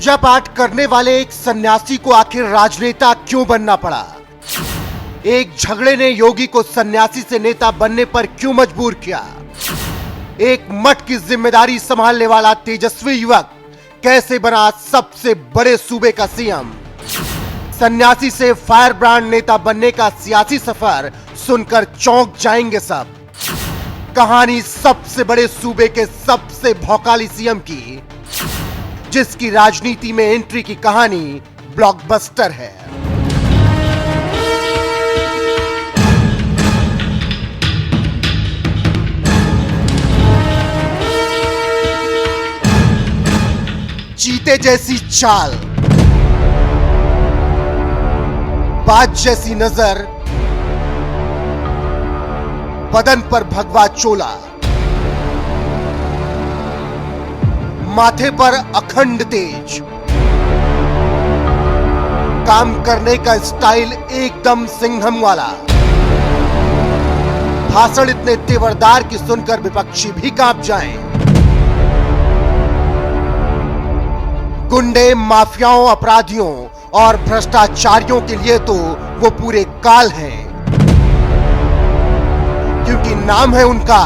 पूजा पाठ करने वाले एक सन्यासी को आखिर राजनेता क्यों बनना पड़ा? एक झगड़े ने योगी को सन्यासी से नेता बनने पर क्यों मजबूर किया? एक मठ की जिम्मेदारी संभालने वाला तेजस्वी युवक कैसे बना सबसे बड़े सूबे का सीएम? सन्यासी से फायर ब्रांड नेता बनने का सियासी सफर सुनकर चौंक जाएंगे सब। कहानी सबसे बड़े सूबे के सबसे भौकाली सीएम की, जिसकी राजनीति में एंट्री की कहानी ब्लॉकबस्टर है। चीते जैसी चाल, बाज जैसी नजर, बदन पर भगवा चोला, माथे पर अखंड तेज, काम करने का स्टाइल एकदम सिंघम वाला, भाषण इतने तेवरदार कि सुनकर विपक्षी भी कांप जाएं। गुंडे, माफियाओं, अपराधियों और भ्रष्टाचारियों के लिए तो वो पूरे काल हैं, क्योंकि नाम है उनका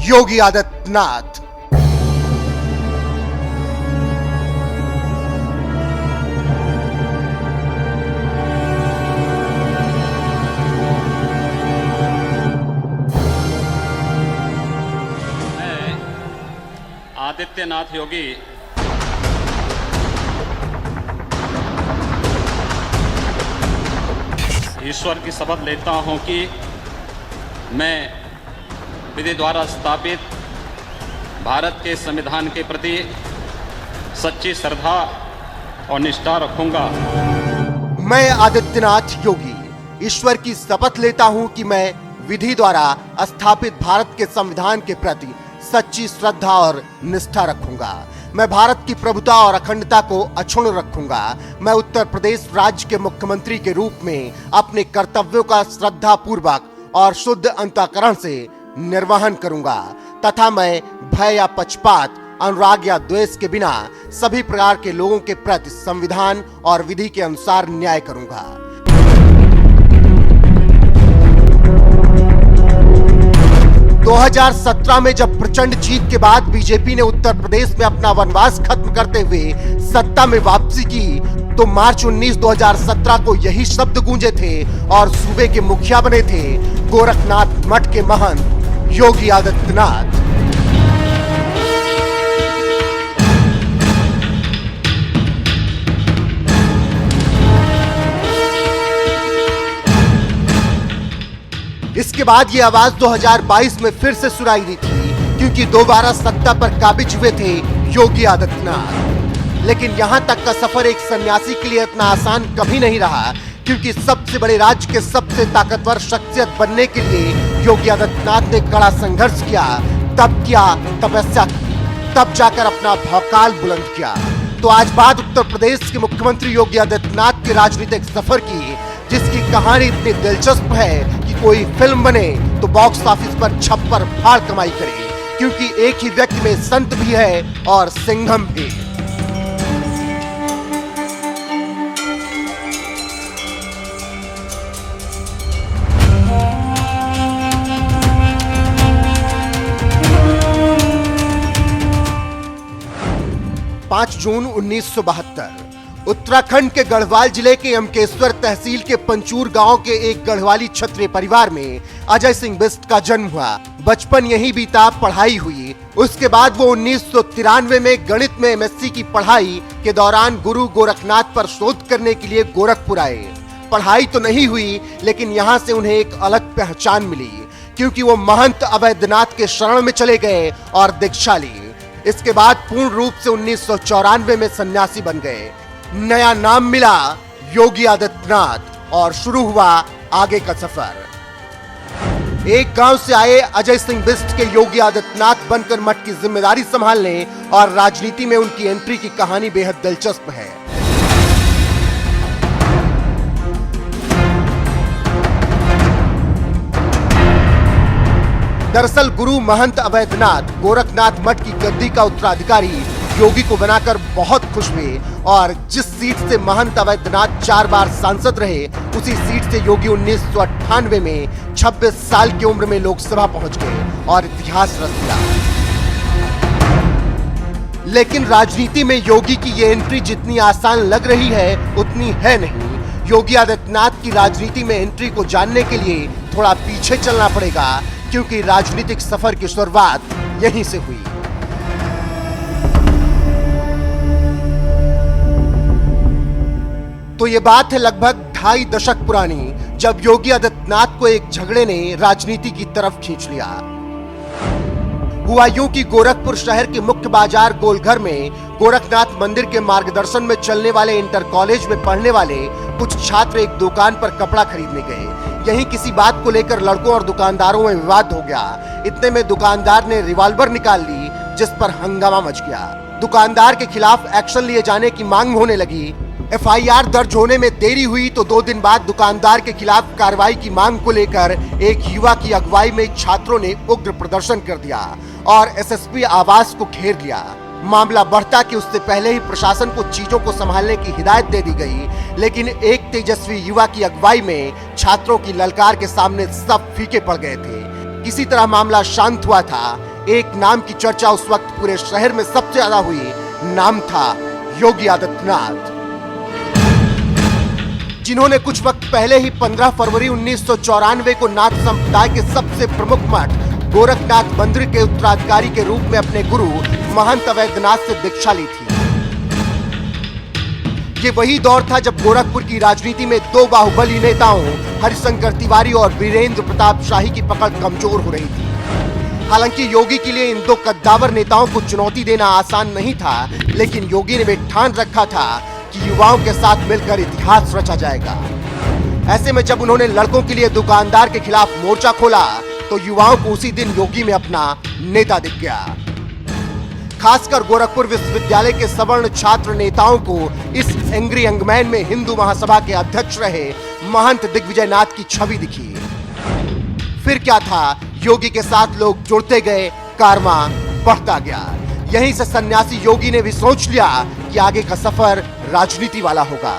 योगी आदित्यनाथ। मैं आदित्यनाथ योगी ईश्वर की शपथ लेता हूं कि मैं विधि द्वारा स्थापित भारत के संविधान के प्रति सच्ची श्रद्धा और निष्ठा रखूंगा। मैं आदित्यनाथ योगी ईश्वर की शपथ लेता हूं कि मैं विधि द्वारा स्थापित भारत के संविधान के प्रति सच्ची श्रद्धा और निष्ठा रखूंगा। मैं भारत की प्रभुता और अखंडता को अक्षुण्ण रखूंगा। मैं उत्तर प्रदेश राज्य के मुख्यमंत्री के रूप में अपने कर्तव्यों का श्रद्धा पूर्वक और शुद्ध अंतःकरण से निर्वहन करूंगा तथा मैं भय या पक्षपात, अनुराग या द्वेष के बिना सभी प्रकार के लोगों के प्रति संविधान और विधि के अनुसार न्याय करूंगा। दो 2017 में जब प्रचंड जीत के बाद बीजेपी ने उत्तर प्रदेश में अपना वनवास खत्म करते हुए सत्ता में वापसी की, तो मार्च 19, 2017 को यही शब्द गूंजे थे और सूबे के मुखिया बने थे गोरखनाथ मठ के महंत योगी आदित्यनाथ। इसके बाद ये आवाज 2022 में फिर से सुनाई दी थी, क्योंकि दोबारा सत्ता पर काबिज हुए थे योगी आदित्यनाथ। लेकिन यहां तक का सफर एक सन्यासी के लिए इतना आसान कभी नहीं रहा, क्योंकि सबसे बड़े राज्य के सबसे ताकतवर शख्सियत बनने के लिए योगी आदित्यनाथ ने कड़ा संघर्ष किया, तब किया तपस्या की, तब जाकर अपना भौकाल बुलंद किया। तो आज बात उत्तर प्रदेश के मुख्यमंत्री योगी आदित्यनाथ के राजनीतिक सफर की, जिसकी कहानी इतनी दिलचस्प है कि कोई फिल्म बने तो बॉक्स ऑफिस पर छप्पर फाड़ कमाई करे, क्योंकि एक ही व्यक्ति में संत भी है और सिंघम भी। पांच जून 1972 उत्तराखंड के गढ़वाल जिले के यमकेश्वर तहसील के पंचूर गांव के एक गढ़वाली क्षत्रिय परिवार में अजय सिंह बिष्ट का जन्म हुआ। बचपन यहीं बीता, पढ़ाई हुई। उसके बाद वो 1993 में गणित में एमएससी की पढ़ाई के दौरान गुरु गोरखनाथ पर शोध करने के लिए गोरखपुर आए। पढ़ाई तो नहीं हुई, लेकिन यहाँ से उन्हें एक अलग पहचान मिली, क्योंकि वो महंत अवैधनाथ के शरण में चले गए और दीक्षा ली। इसके बाद पूर्ण रूप से 1994 में सन्यासी बन गए। नया नाम मिला योगी आदित्यनाथ और शुरू हुआ आगे का सफर। एक गांव से आए अजय सिंह बिष्ट के योगी आदित्यनाथ बनकर मठ की जिम्मेदारी संभालने और राजनीति में उनकी एंट्री की कहानी बेहद दिलचस्प है। दरअसल गुरु महंत अवैधनाथ गोरखनाथ मठ की गद्दी का उत्तराधिकारी योगी को बनाकर बहुत खुश हुए और जिस सीट से महंत अवैधनाथ 4 बार सांसद रहे, उसी सीट से योगी 1998 में 26 साल की उम्र में लोकसभा पहुंच गए और इतिहास रच दिया। लेकिन राजनीति में योगी की ये एंट्री जितनी आसान लग रही है, उतनी है नहीं। योगी आदित्यनाथ की राजनीति में एंट्री को जानने के लिए थोड़ा पीछे चलना पड़ेगा, क्योंकि राजनीतिक सफर की शुरुआत यहीं से हुई। तो ये बात है लगभग 2.5 दशक पुरानी, जब योगी आदित्यनाथ को एक झगड़े ने राजनीति की तरफ खींच लिया। हुआ यूं कि गोरखपुर शहर के मुख्य बाजार गोलघर में गोरखनाथ मंदिर के मार्गदर्शन में चलने वाले इंटर कॉलेज में पढ़ने वाले कुछ छात्र एक दुकान पर कपड़ा खरीदने गए। यहीं किसी बात को लेकर लड़कों और दुकानदारों में विवाद हो गया। इतने में दुकानदार ने रिवॉल्वर निकाल ली, जिस पर हंगामा मच गया। दुकानदार के खिलाफ एक्शन लिए जाने की मांग होने लगी। एफआईआर दर्ज होने में देरी हुई तो 2 दिन बाद दुकानदार के खिलाफ कार्रवाई की मांग को लेकर एक युवा की अगुवाई में छात्रों ने उग्र प्रदर्शन कर दिया और एसएसपी आवास को घेर लिया। मामला बढ़ता कि उससे पहले ही प्रशासन को चीजों को संभालने की हिदायत दे दी गई, लेकिन एक तेजस्वी युवा की अगुवाई में छात्रों की ललकार के सामने सब फीके पड़ गए थे। किसी तरह मामला शांत हुआ था। एक नाम की चर्चा उस वक्त पूरे शहर में सबसे ज्यादा हुई। नाम था योगी आदित्यनाथ, जिन्होंने कुछ वक्त पहले ही 15 फरवरी 1994 को नाथ संप्रदाय के सबसे प्रमुख मठ गोरखनाथ मंदिर के उत्तराधिकारी के रूप में अपने गुरु महंत अवैधनाथ से दीक्षा ली थी। ये वही दौर था जब गोरखपुर की राजनीति में 2 बाहुबली नेताओं हरिशंकर तिवारी और वीरेंद्र प्रताप शाही की पकड़ कमजोर हो रही थी। हालांकि योगी के लिए इन 2 कद्दावर नेताओं को चुनौती देना आसान नहीं था, लेकिन योगी ने भी ठान रखा था कि युवाओं के साथ मिलकर इतिहास रचा जाएगा। ऐसे में जब उन्होंने लड़कों के लिए दुकानदार के खिलाफ मोर्चा खोला तो युवाओं को उसी दिन योगी में अपना नेता दिख गया। खासकर गोरखपुर विश्वविद्यालय के सवर्ण छात्र नेताओं को इस एंग्री यंगमैन में हिंदू महासभा के अध्यक्ष रहे महंत दिग्विजयनाथ की छवि दिखी। फिर क्या था, योगी के साथ लोग जुड़ते गए, कारवां बढ़ता गया। यहीं से सन्यासी योगी ने भी सोच लिया कि आगे का सफर राजनीति वाला होगा।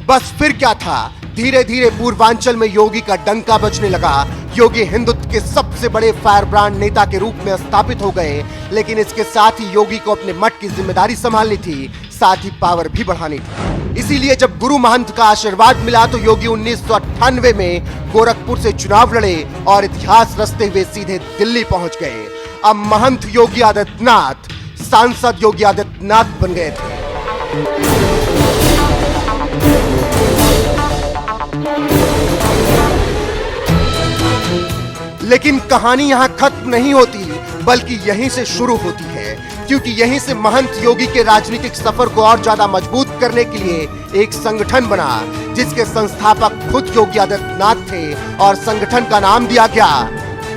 बस फिर क्या था, धीरे धीरे पूर्वांचल में योगी का डंका बजने लगा। योगी हिंदुत्व के सबसे बड़े फायर ब्रांड नेता के रूप में स्थापित हो गए, लेकिन इसके साथ ही योगी को अपने मठ की जिम्मेदारी संभालनी थी, साथ ही पावर भी बढ़ानी थी। इसीलिए जब गुरु महंत का आशीर्वाद मिला तो योगी 1998 में गोरखपुर से चुनाव लड़े और इतिहास रचते हुए सीधे दिल्ली पहुंच गए। अब महंत योगी आदित्यनाथ सांसद योगी आदित्यनाथ बन गए थे। लेकिन कहानी यहाँ खत्म नहीं होती, बल्कि यहीं से शुरू होती है, क्योंकि यहीं से महंत योगी के राजनीतिक सफर को और ज्यादा मजबूत करने के लिए एक संगठन बना, जिसके संस्थापक खुद योगी आदित्यनाथ थे और संगठन का नाम दिया गया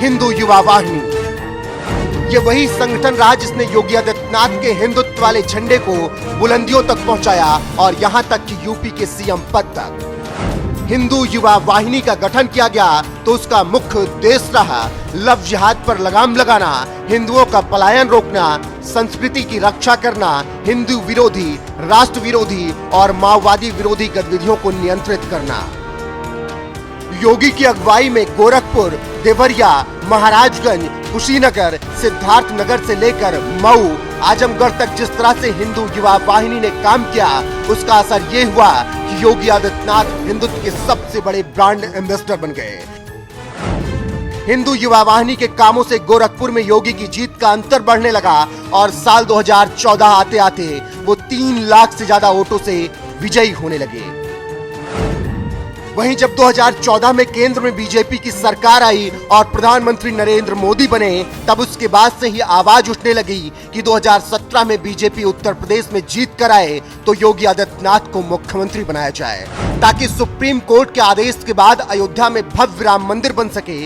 हिंदू युवा वाहिनी। ये वही संगठन रहा जिसने योगी आदित्यनाथ के हिंदुत्व वाले झंडे को बुलंदियों तक पहुंचाया और यहां तक कि यूपी के सीएम पद तक। हिंदू युवा वाहिनी का गठन किया गया तो उसका मुख्य उद्देश्य रहा लव जिहाद पर लगाम लगाना, हिंदुओं का पलायन रोकना, संस्कृति की रक्षा करना, हिंदू विरोधी, राष्ट्र विरोधी और माओवादी विरोधी गतिविधियों को नियंत्रित करना। योगी की अगुवाई में गोरखपुर, देवरिया, महाराजगंज, कुशीनगर, सिद्धार्थनगर से लेकर मऊ, आजमगढ़ तक जिस तरह से हिंदू युवा वाहिनी ने काम किया, उसका असर ये हुआ कि योगी आदित्यनाथ हिंदुत्व के सबसे बड़े ब्रांड एम्बेसडर बन गए। हिंदू युवा वाहिनी के कामों से गोरखपुर में योगी की जीत का अंतर बढ़ने लगा और साल 2014 आते आते वो 3 लाख से ज्यादा वोटों से विजयी होने लगे। वहीं जब 2014 में केंद्र में बीजेपी की सरकार आई और प्रधानमंत्री नरेंद्र मोदी बने, तब उसके बाद से ही आवाज उठने लगी कि 2017 में बीजेपी उत्तर प्रदेश में जीत कर आए तो योगी आदित्यनाथ को मुख्यमंत्री बनाया जाए, ताकि सुप्रीम कोर्ट के आदेश के बाद अयोध्या में भव्य राम मंदिर बन सके,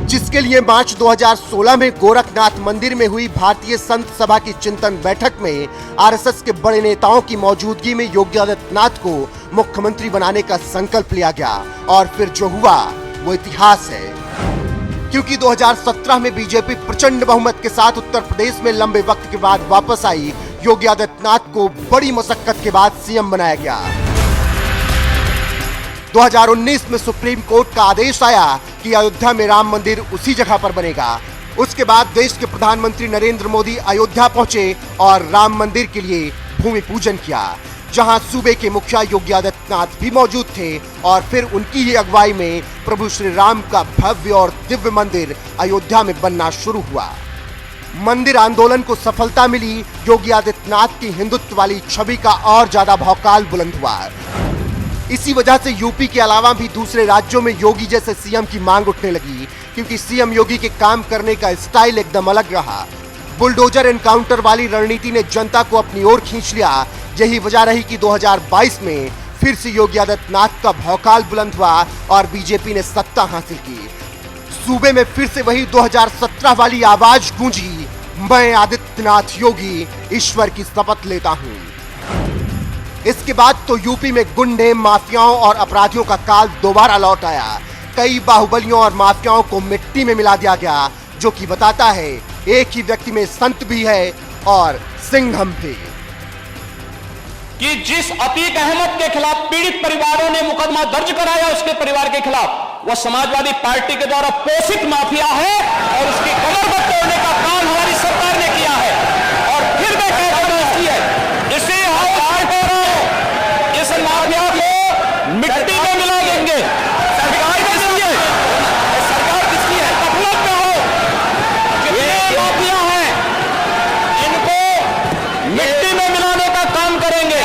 जिसके लिए मार्च 2016 में गोरखनाथ मंदिर में हुई भारतीय संत सभा की चिंतन बैठक में आरएसएस के बड़े नेताओं की मौजूदगी में योगी आदित्यनाथ को मुख्यमंत्री बनाने का संकल्प लिया गया और फिर जो हुआ वो इतिहास है। क्योंकि 2017 में बीजेपी प्रचंड बहुमत के साथ उत्तर प्रदेश में लंबे वक्त के बाद वापस आई, योगी आदित्यनाथ को बड़ी मशक्कत के बाद सीएम बनाया गया। 2019 में सुप्रीम कोर्ट का आदेश आया कि अयोध्या में राम मंदिर उसी जगह पर बनेगा। उसके बाद देश के प्रधानमंत्री नरेंद्र मोदी अयोध्या पहुंचे और राम मंदिर के लिए भूमि पूजन किया, जहां सूबे के मुखिया योगी आदित्यनाथ भी मौजूद थे और फिर उनकी ही अगुवाई में प्रभु श्री राम का भव्य और दिव्य मंदिर अयोध्या में बनना शुरू हुआ। मंदिर आंदोलन को सफलता मिली। योगी आदित्यनाथ की हिंदुत्व वाली छवि का और ज्यादा भौकाल बुलंद हुआ। इसी वजह से यूपी के अलावा भी दूसरे राज्यों में योगी जैसे सीएम की मांग उठने लगी, क्योंकि सीएम योगी के काम करने का स्टाइल एकदम अलग रहा। बुलडोजर एनकाउंटर वाली रणनीति ने जनता को अपनी ओर खींच लिया। यही वजह रही कि 2022 में फिर से योगी आदित्यनाथ का भौकाल बुलंद हुआ और बीजेपी ने सत्ता हासिल की। सूबे में फिर से वही 2017 वाली आवाज गूंजी, मैं आदित्यनाथ योगी ईश्वर की शपथ लेता हूं। इसके बाद तो यूपी में गुंडे, माफियाओं और अपराधियों का काल दोबारा लौट आया। कई बाहुबलियों और माफियाओं को मिट्टी में मिला दिया गया, जो कि बताता है एक ही व्यक्ति में संत भी है और सिंघम भी। कि जिस अतीक अहमद के खिलाफ पीड़ित परिवारों ने मुकदमा दर्ज कराया, उसके परिवार के खिलाफ, वह समाजवादी पार्टी के द्वारा पोषित माफिया है और उसकी कमर को तोड़ने का काम हमारी सरकार ने किया है। और फिर मैं कहता हूं इसे हम इस माफिया को मिट्टी में मिला देंगे। सरकार किसकी है? सरकार किसकी है? गफलत में हो, जितने माफिया हैं इनको मिट्टी में मिलाने का काम करेंगे।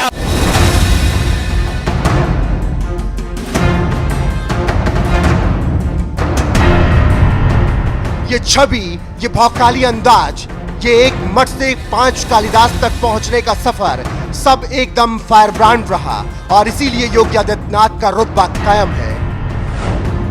ये छवि, ये भौकाली अंदाज, ये एक मठ से 5 कालिदास तक पहुंचने का सफर, सब एकदम फायर ब्रांड रहा और इसीलिए योगी आदित्यनाथ का रुतबा कायम है।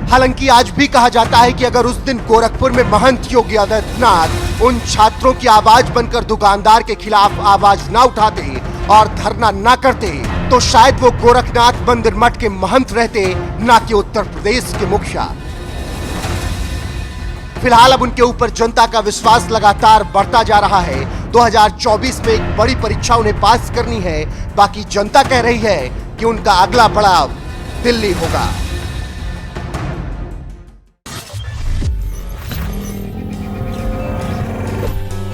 हालांकि आज भी कहा जाता है कि अगर उस दिन गोरखपुर में महंत योगी आदित्यनाथ उन छात्रों की आवाज बनकर दुकानदार के खिलाफ आवाज ना उठाते और धरना ना करते, तो शायद वो गोरखनाथ मंदिर मठ के महंत रहते, ना कि उत्तर प्रदेश के मुखिया। फिलहाल अब उनके ऊपर जनता का विश्वास लगातार बढ़ता जा रहा है। 2024 में एक बड़ी परीक्षा उन्हें पास करनी है। बाकी जनता कह रही है कि उनका अगला पड़ाव दिल्ली होगा।